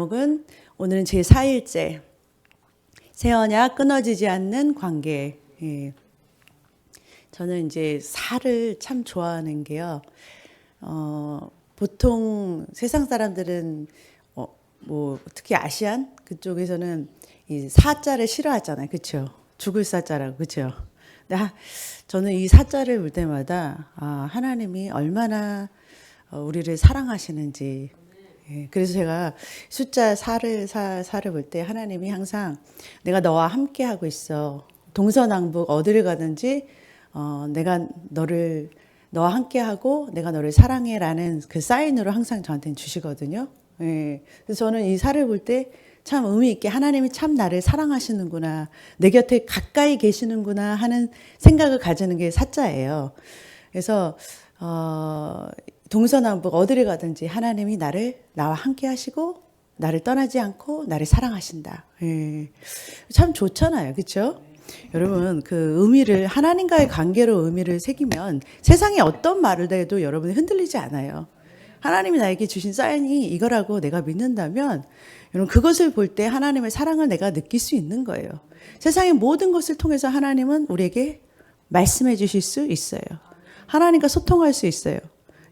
제목은 오늘은 제4일째 새언약 끊어지지 않는 관계. 저는 이제 살을 참 좋아하는 게요. 보통 세상 사람들은 뭐 특히 아시안 그쪽에서는 이 사자를 싫어하잖아요, 그렇죠? 죽을 사자라고, 그렇죠? 저는 이 사자를 볼 때마다 하나님이 얼마나 우리를 사랑하시는지. 그래서 제가 숫자 4를 볼 때 하나님이 항상 내가 너와 함께 하고 있어. 동서남북 어디를 가든지 내가 너와 함께 하고 내가 너를 사랑해라는 그 사인으로 항상 저한테는 주시거든요. 그래서 저는 이 4를 볼 때 참 의미 있게 하나님이 참 나를 사랑하시는구나, 내 곁에 가까이 계시는구나 하는 생각을 가지는 게 사자예요. 그래서 동서남북 어디를 가든지 하나님이 나와 함께 하시고 나를 떠나지 않고 나를 사랑하신다. 참 좋잖아요, 그렇죠? 여러분, 그 의미를 하나님과의 관계로 의미를 새기면 세상에 어떤 말을 해도 여러분이 흔들리지 않아요. 하나님이 나에게 주신 사인이 이거라고 내가 믿는다면 여러분, 그것을 볼 때 하나님의 사랑을 내가 느낄 수 있는 거예요. 세상의 모든 것을 통해서 하나님은 우리에게 말씀해 주실 수 있어요. 하나님과 소통할 수 있어요.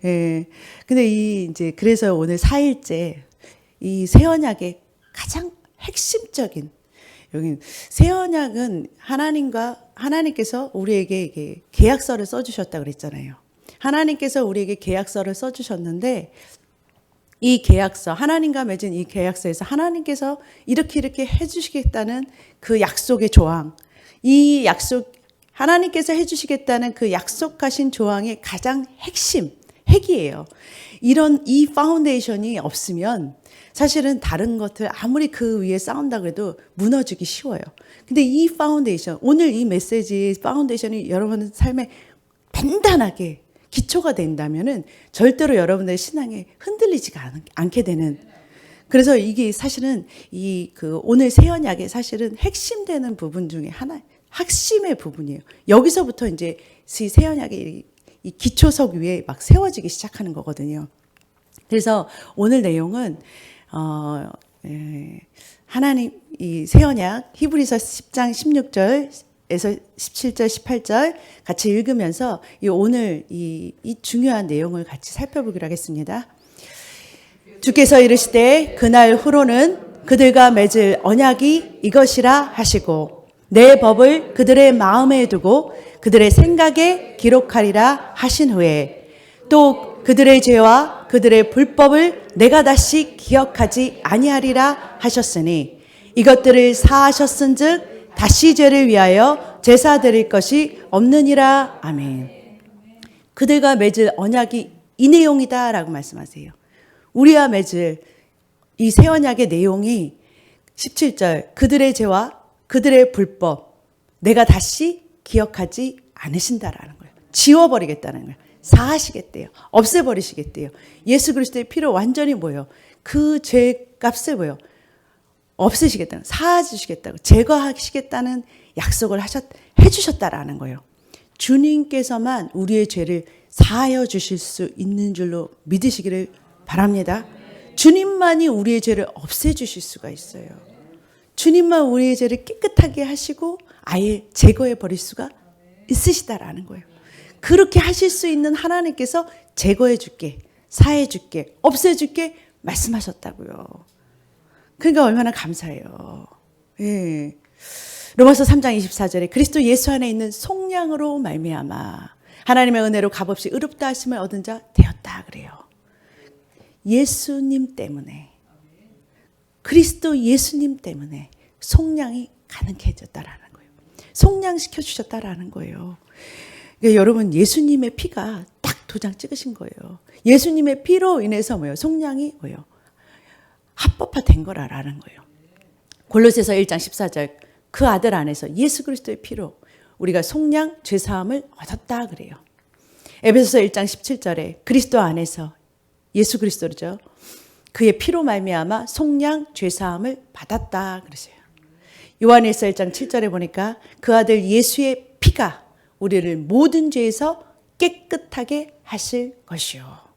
근데 그래서 오늘 4일째 이 새 언약의 가장 핵심적인, 여기 새 언약은 하나님께서 우리에게 이게 계약서를 써주셨다고 그랬잖아요. 하나님께서 우리에게 계약서를 써주셨는데 이 계약서, 하나님과 맺은 이 계약서에서 하나님께서 이렇게 해주시겠다는 그 약속의 조항, 이 약속, 하나님께서 해주시겠다는 그 약속하신 조항의 가장 핵이에요. 이 파운데이션이 없으면 사실은 다른 것들 아무리 그 위에 쌓은다 그래도 무너지기 쉬워요. 근데 이 파운데이션, 오늘 이 메시지 파운데이션이 여러분의 삶에 단단하게 기초가 된다면은 절대로 여러분의 신앙에 흔들리지가 않게 되는. 그래서 이게 사실은 오늘 새 언약의 사실은 핵심되는 부분 중에 하나, 핵심의 부분이에요. 여기서부터 이제 새 언약의 이 기초석 위에 막 세워지기 시작하는 거거든요. 그래서 오늘 내용은 하나님 이 새 언약 히브리서 10장 16절에서 17절 18절 같이 읽으면서 오늘 이 중요한 내용을 같이 살펴보기로 하겠습니다. 주께서 이르시되 그날 후로는 그들과 맺을 언약이 이것이라 하시고 내 법을 그들의 마음에 두고 그들의 생각에 기록하리라 하신 후에 또 그들의 죄와 그들의 불법을 내가 다시 기억하지 아니하리라 하셨으니 이것들을 사하셨은즉 다시 죄를 위하여 제사 드릴 것이 없느니라. 아멘. 그들과 맺을 언약이 이 내용이다라고 말씀하세요. 우리와 맺을 이 새 언약의 내용이 17절 그들의 죄와 그들의 불법 내가 다시 기억하지 않으신다라는 거예요. 지워버리겠다는 거예요. 사하시겠대요. 없애버리시겠대요. 예수 그리스도의 피로 완전히 그 죄값을 없애시겠다는, 사하주시겠다고, 제거하시겠다는 약속을 해주셨다라는 거예요. 주님께서만 우리의 죄를 사하여 주실 수 있는 줄로 믿으시기를 바랍니다. 주님만이 우리의 죄를 없애주실 수가 있어요. 주님만 우리의 죄를 깨끗하게 하시고 아예 제거해 버릴 수가 있으시다라는 거예요. 그렇게 하실 수 있는 하나님께서 제거해 줄게, 사해 줄게, 없애 줄게 말씀하셨다고요. 그러니까 얼마나 감사해요. 로마서 3장 24절에 그리스도 예수 안에 있는 속량으로 말미암아 하나님의 은혜로 값없이 의롭다 하심을 얻은 자 되었다 그래요. 예수님 때문에, 그리스도 예수님 때문에 속량이 가능해졌다라는 거예요. 속량시켜 주셨다라는 거예요. 그러니까 여러분, 예수님의 피가 딱 도장 찍으신 거예요. 예수님의 피로 인해서 속량이 합법화된 거라는 거예요. 골로새서 1장 14절 그 아들 안에서 예수 그리스도의 피로 우리가 속량 죄사함을 얻었다 그래요. 에베소서 1장 17절에 그리스도 안에서 예수 그리스도죠. 그의 피로 말미암아 속량 죄사함을 받았다 그러세요. 요한일서 1장 7절에 보니까 그 아들 예수의 피가 우리를 모든 죄에서 깨끗하게 하실 것이요.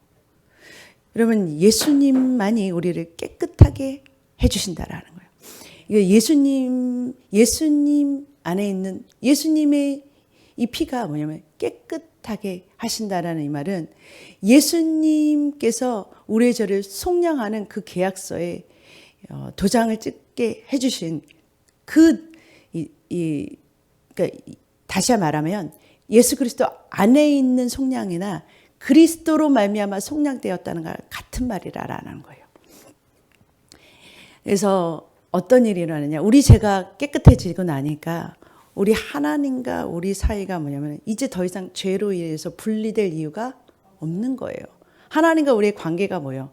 여러분, 예수님만이 우리를 깨끗하게 해주신다라는 거예요. 이거 예수님 안에 있는 예수님의 이 피가 뭐냐면 깨끗하게 하신다라는 이 말은 예수님께서 우리의 죄를 속량하는 그 계약서에 도장을 찍게 해주신 그러니까 다시 말하면 예수 그리스도 안에 있는 속량이나 그리스도로 말미암아 속량되었다는 것 같은 말이라는 거예요. 그래서 어떤 일이 일어나냐? 우리 죄가 깨끗해지고 나니까 우리 하나님과 우리 사이가 뭐냐면 이제 더 이상 죄로 인해서 분리될 이유가 없는 거예요. 하나님과 우리의 관계가 뭐예요?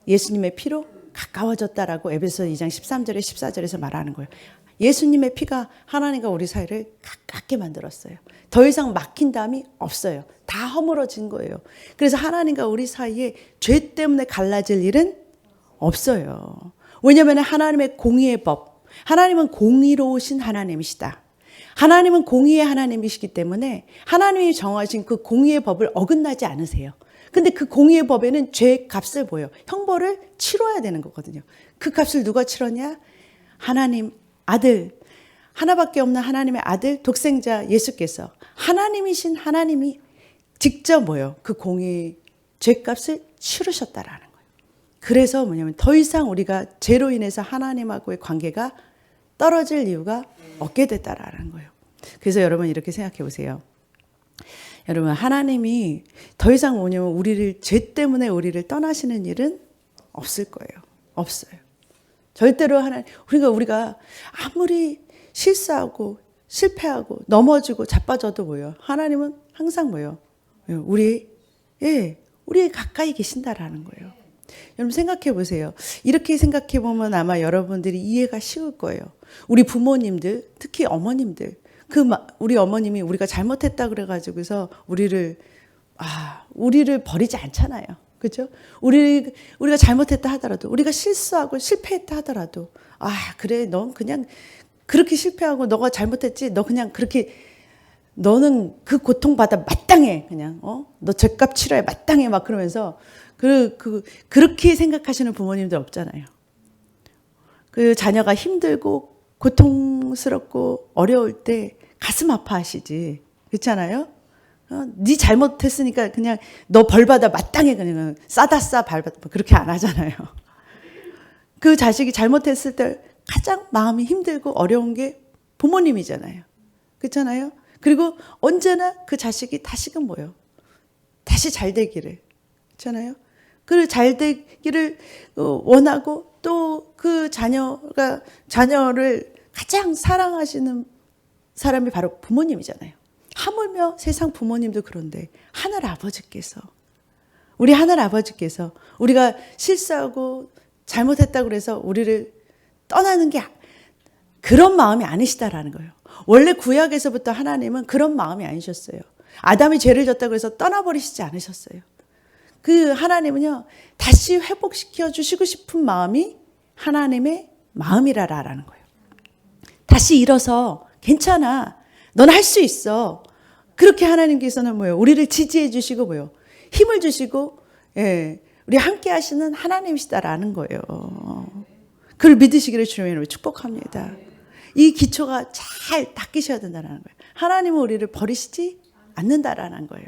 예수님의 피로 가까워졌다라고 에베소 2장 13절에 14절에서 말하는 거예요. 예수님의 피가 하나님과 우리 사이를 가깝게 만들었어요. 더 이상 막힌 담이 없어요. 다 허물어진 거예요. 그래서 하나님과 우리 사이에 죄 때문에 갈라질 일은 없어요. 왜냐하면 하나님의 공의의 법, 하나님은 공의로우신 하나님이시다. 하나님은 공의의 하나님이시기 때문에 하나님이 정하신 그 공의의 법을 어긋나지 않으세요. 근데 그 공의의 법에는 죄의 값을 보여. 형벌을 치러야 되는 거거든요. 그 값을 누가 치렀냐? 하나님 아들, 하나밖에 없는 하나님의 아들 독생자 예수께서 하나님이신 하나님이 직접 뭐요? 그 공의 죄값을 치르셨다라는 거예요. 그래서 뭐냐면 더 이상 우리가 죄로 인해서 하나님하고의 관계가 떨어질 이유가 없게 됐다라는 거예요. 그래서 여러분 이렇게 생각해 보세요. 여러분 하나님이 더 이상 뭐냐면 우리를 죄 때문에 우리를 떠나시는 일은 없을 거예요. 없어요. 절대로 우리가 아무리 실수하고 실패하고 넘어지고 자빠져도 뭐예요? 하나님은 항상 뭐예요? 우리에 가까이 계신다라는 거예요. 여러분 생각해 보세요. 이렇게 생각해 보면 아마 여러분들이 이해가 쉬울 거예요. 우리 부모님들, 특히 어머님들, 우리 어머님이 우리가 잘못했다 그래가지고서 우리를 버리지 않잖아요. 그렇죠? 우리가 잘못했다 하더라도, 우리가 실수하고 실패했다 하더라도, 그래, 넌 그냥 그렇게 실패하고 너가 잘못했지, 너 그냥 그렇게 너는 그 고통받아 마땅해, 그냥 너 죄값 치러야 마땅해, 막 그러면서 그렇게 생각하시는 부모님들 없잖아요. 그 자녀가 힘들고 고통스럽고 어려울 때 가슴 아파하시지, 그렇잖아요? 네 잘못했으니까 그냥 너 벌받아 마땅해, 그냥 싸다 싸 밟아, 그렇게 안 하잖아요. 그 자식이 잘못했을 때 가장 마음이 힘들고 어려운 게 부모님이잖아요. 그렇잖아요? 그리고 언제나 그 자식이 다시금 뭐예요? 다시 잘 되기를, 그렇잖아요? 그 잘 되기를 원하고 또 그 자녀를 가장 사랑하시는 사람이 바로 부모님이잖아요. 하물며 세상 부모님도 그런데 우리 하늘 아버지께서 우리가 실수하고 잘못했다고 그래서 우리를 떠나는 게 그런 마음이 아니시다라는 거예요. 원래 구약에서부터 하나님은 그런 마음이 아니셨어요. 아담이 죄를 졌다고 해서 떠나버리시지 않으셨어요. 그 하나님은요, 다시 회복시켜 주시고 싶은 마음이 하나님의 마음이라라는 거예요. 다시 일어서 괜찮아. 넌 할 수 있어. 그렇게 하나님께서는 뭐예요? 우리를 지지해 주시고 뭐예요? 힘을 주시고, 우리 함께 하시는 하나님이시다라는 거예요. 그걸 믿으시기를 주님으로 축복합니다. 이 기초가 잘 닦이셔야 된다는 거예요. 하나님은 우리를 버리시지 않는다라는 거예요.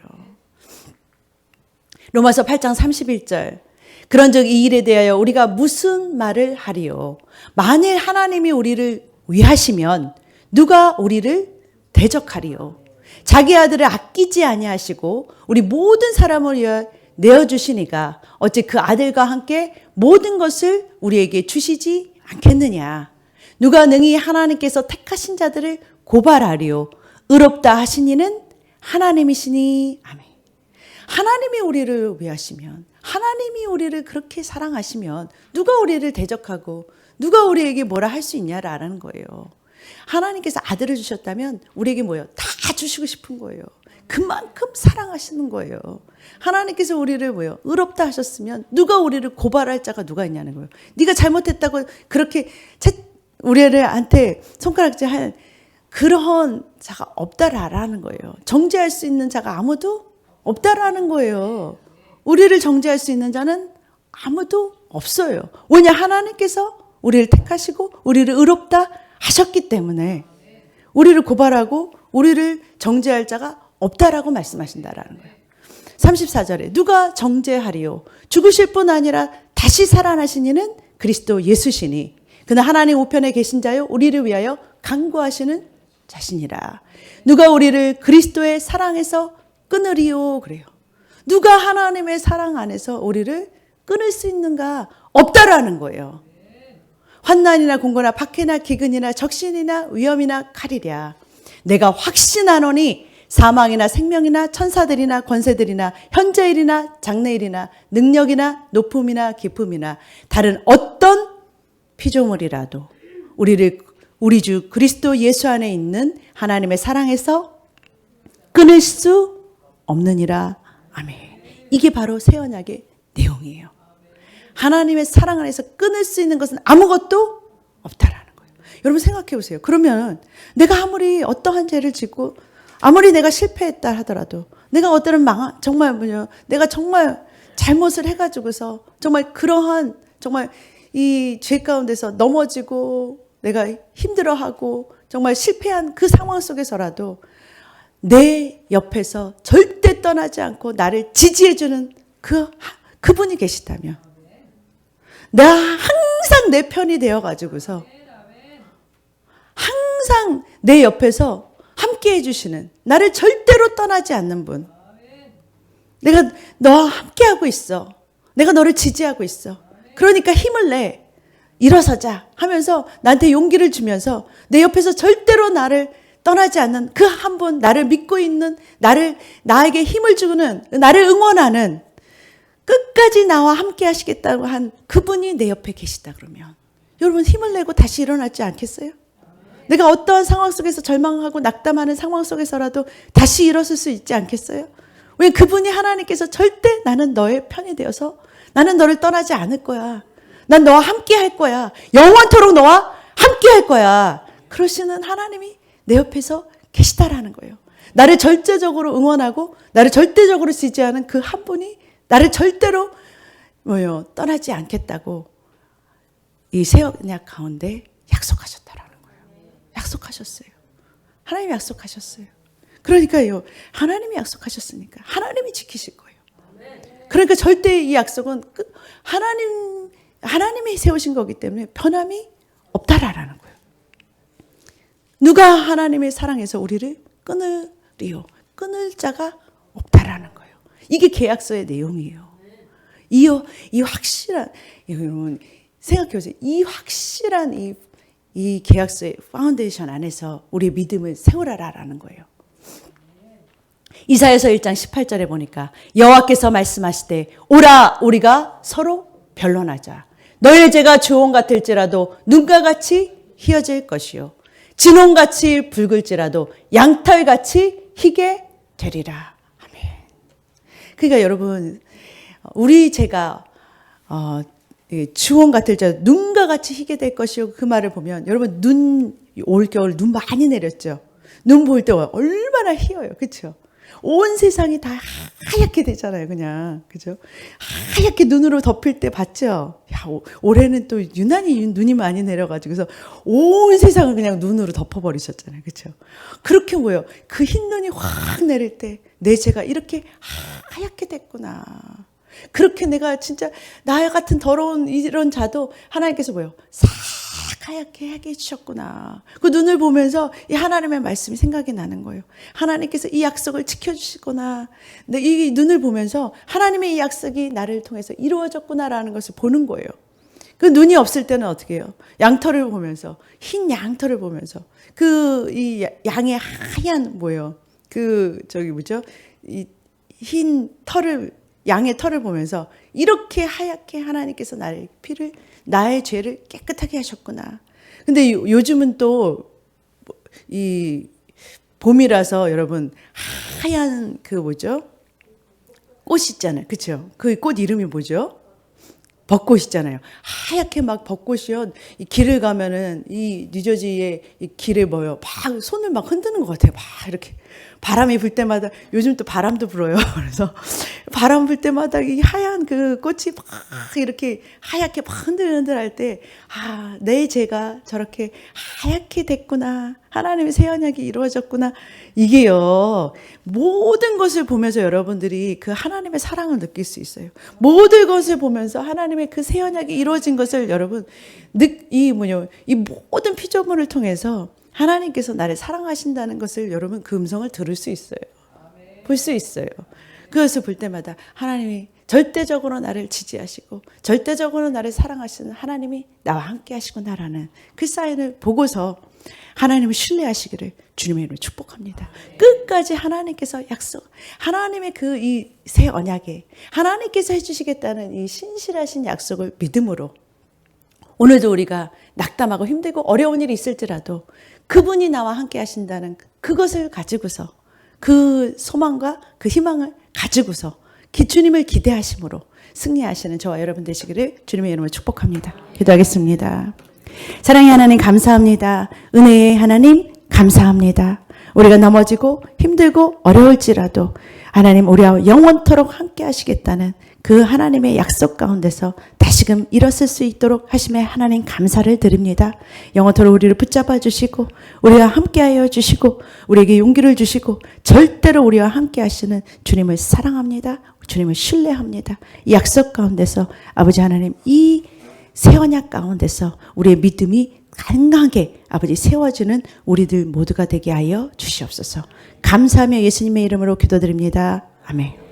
로마서 8장 31절. 그런즉 이 일에 대하여 우리가 무슨 말을 하리요? 만일 하나님이 우리를 위하시면 누가 우리를 대적하리요? 자기 아들을 아끼지 아니하시고 우리 모든 사람을 위하여 내어주시니까 어찌 그 아들과 함께 모든 것을 우리에게 주시지 않겠느냐? 누가 능히 하나님께서 택하신 자들을 고발하리요? 의롭다 하신 이는 하나님이시니. 아멘. 하나님이 우리를 위하시면, 하나님이 우리를 그렇게 사랑하시면 누가 우리를 대적하고 누가 우리에게 뭐라 할 수 있냐라는 거예요. 하나님께서 아들을 주셨다면 우리에게 뭐예요? 다 주시고 싶은 거예요. 그만큼 사랑하시는 거예요. 하나님께서 우리를 뭐예요? 의롭다 하셨으면 누가 우리를 고발할 자가 누가 있냐는 거예요. 네가 잘못했다고 그렇게 우리한테 손가락질 할 그런 자가 없다라는 거예요. 정죄할 수 있는 자가 아무도 없다라는 거예요. 우리를 정죄할 수 있는 자는 아무도 없어요. 왜냐? 하나님께서 우리를 택하시고 우리를 의롭다 하셨기 때문에 우리를 고발하고 우리를 정죄할 자가 없다라고 말씀하신다라는 거예요. 34절에 누가 정죄하리요? 죽으실 뿐 아니라 다시 살아나신 이는 그리스도 예수시니 그는 하나님 우편에 계신 자요 우리를 위하여 간구하시는 자신이라. 누가 우리를 그리스도의 사랑에서 끊으리요? 그래요. 누가 하나님의 사랑 안에서 우리를 끊을 수 있는가? 없다라는 거예요. 환난이나 공고나 박해나 기근이나 적신이나 위험이나 칼이랴. 내가 확신하노니 사망이나 생명이나 천사들이나 권세들이나 현재일이나 장래일이나 능력이나 높음이나 깊음이나 다른 어떤 피조물이라도 우리를 우리 주 그리스도 예수 안에 있는 하나님의 사랑에서 끊을 수 없느니라. 아멘. 이게 바로 새 언약의 내용이에요. 하나님의 사랑 안에서 끊을 수 있는 것은 아무것도 없다라는 거예요. 여러분 생각해 보세요. 그러면 내가 아무리 어떠한 죄를 짓고 아무리 내가 실패했다 하더라도 내가 어떤 내가 정말 잘못을 해가지고서 정말 그러한 정말 이 죄 가운데서 넘어지고 내가 힘들어하고 정말 실패한 그 상황 속에서라도 내 옆에서 절대 떠나지 않고 나를 지지해주는 그분이 계시다면 내가 항상 내 편이 되어가지고서 항상 내 옆에서 함께 해주시는 나를 절대로 떠나지 않는 분, 내가 너와 함께하고 있어, 내가 너를 지지하고 있어, 그러니까 힘을 내, 일어서자 하면서 나한테 용기를 주면서 내 옆에서 절대로 나를 떠나지 않는 그 한 분, 나를 믿고 있는, 나에게 힘을 주는, 나를 응원하는, 끝까지 나와 함께 하시겠다고 한 그분이 내 옆에 계시다 그러면 여러분 힘을 내고 다시 일어나지 않겠어요? 내가 어떠한 상황 속에서 절망하고 낙담하는 상황 속에서라도 다시 일어설 수 있지 않겠어요? 왜 그분이 하나님께서 절대 나는 너의 편이 되어서 나는 너를 떠나지 않을 거야. 난 너와 함께 할 거야. 영원토록 너와 함께 할 거야. 그러시는 하나님이 내 옆에서 계시다라는 거예요. 나를 절대적으로 응원하고 나를 절대적으로 지지하는 그 한 분이 나를 절대로 떠나지 않겠다고 이 새 언약 가운데 약속하셨다라는 거예요. 약속하셨어요. 하나님이 약속하셨어요. 그러니까요. 하나님이 약속하셨으니까 하나님이 지키실 거예요. 그러니까 절대 이 약속은 하나님이 세우신 거기 때문에 변함이 없다라는 거예요. 누가 하나님의 사랑에서 우리를 끊으리요? 끊을 자가 없다라는 거예요. 이게 계약서의 내용이에요. 이 확실한, 여러분 생각해 보세요. 이 확실한 이 계약서의 파운데이션 안에서 우리의 믿음을 세우라라는 거예요. 이사야서 1장 18절에 보니까 여호와께서 말씀하시되 오라 우리가 서로 변론하자. 너의 죄가 주홍 같을지라도 눈과 같이 희어질 것이요 진홍같이 붉을지라도 양털같이 희게 되리라. 그러니까 여러분 우리 죄가 주홍 같을지라도 눈과 같이 희게 될 것이요 그 말을 보면 여러분 올겨울 눈 많이 내렸죠. 눈 볼 때 얼마나 희어요. 그렇죠? 온 세상이 다 하얗게 되잖아요. 그냥 그죠? 하얗게 눈으로 덮일 때 봤죠. 야, 올해는 또 유난히 눈이 많이 내려가지고서 온 세상을 그냥 눈으로 덮어버리셨잖아요. 그렇죠? 그렇게 뭐예요? 그 흰 눈이 확 내릴 때 내 죄가 이렇게 하얗게 됐구나. 그렇게 내가 진짜 나 같은 더러운 이런 자도 하나님께서 뭐예요? 싹 하얗게 하게 해주셨구나. 그 눈을 보면서 이 하나님의 말씀이 생각이 나는 거예요. 하나님께서 이 약속을 지켜주시구나. 이 눈을 보면서 하나님의 이 약속이 나를 통해서 이루어졌구나라는 것을 보는 거예요. 그 눈이 없을 때는 어떻게 해요? 양털을 보면서, 흰 양털을 보면서, 이 양의 하얀 뭐예요? 이 흰 양의 털을 보면서 이렇게 하얗게 하나님께서 나의 죄를 깨끗하게 하셨구나. 근데 요즘은 또 이 봄이라서 여러분 하얀 꽃 있잖아요. 그렇죠? 그 꽃 이름이 뭐죠? 벚꽃이잖아요. 하얗게 막 벚꽃이요. 이 길을 가면은 이 뉴저지의 이 길에 막 손을 막 흔드는 것 같아요. 막 이렇게 바람이 불 때마다, 요즘 또 바람도 불어요. 그래서 바람 불 때마다 이 하얀 그 꽃이 막 이렇게 하얗게 막 흔들흔들 할 때, 아, 내 죄가 저렇게 하얗게 됐구나. 하나님의 새 언약이 이루어졌구나. 이게요, 모든 것을 보면서 여러분들이 그 하나님의 사랑을 느낄 수 있어요. 모든 것을 보면서 하나님의 그 새 언약이 이루어진 것을 여러분, 이 모든 피조물을 통해서 하나님께서 나를 사랑하신다는 것을 여러분 그 음성을 들을 수 있어요. 볼 수 있어요. 그것을 볼 때마다 하나님이 절대적으로 나를 지지하시고 절대적으로 나를 사랑하시는 하나님이 나와 함께 하시구나라는 그 사인을 보고서 하나님을 신뢰하시기를 주님의 이름으로 축복합니다. 끝까지 하나님께서 약속, 하나님의 그 이 새 언약에 하나님께서 해주시겠다는 이 신실하신 약속을 믿음으로 오늘도 우리가 낙담하고 힘들고 어려운 일이 있을지라도 그분이 나와 함께 하신다는 그것을 가지고서 그 소망과 그 희망을 가지고서 주님을 기대하심으로 승리하시는 저와 여러분 되시기를 주님의 이름으로 축복합니다. 기도하겠습니다. 사랑의 하나님 감사합니다. 은혜의 하나님 감사합니다. 우리가 넘어지고 힘들고 어려울지라도 하나님 우리와 영원토록 함께 하시겠다는 그 하나님의 약속 가운데서 다시금 일어설 수 있도록 하심에 하나님 감사를 드립니다. 영원토록 우리를 붙잡아 주시고 우리와 함께하여 주시고 우리에게 용기를 주시고 절대로 우리와 함께 하시는 주님을 사랑합니다. 주님을 신뢰합니다. 이 약속 가운데서 아버지 하나님 이 새 언약 가운데서 우리의 믿음이 강하게 아버지 세워지는 우리들 모두가 되게 하여 주시옵소서. 감사하며 예수님의 이름으로 기도드립니다. 아멘.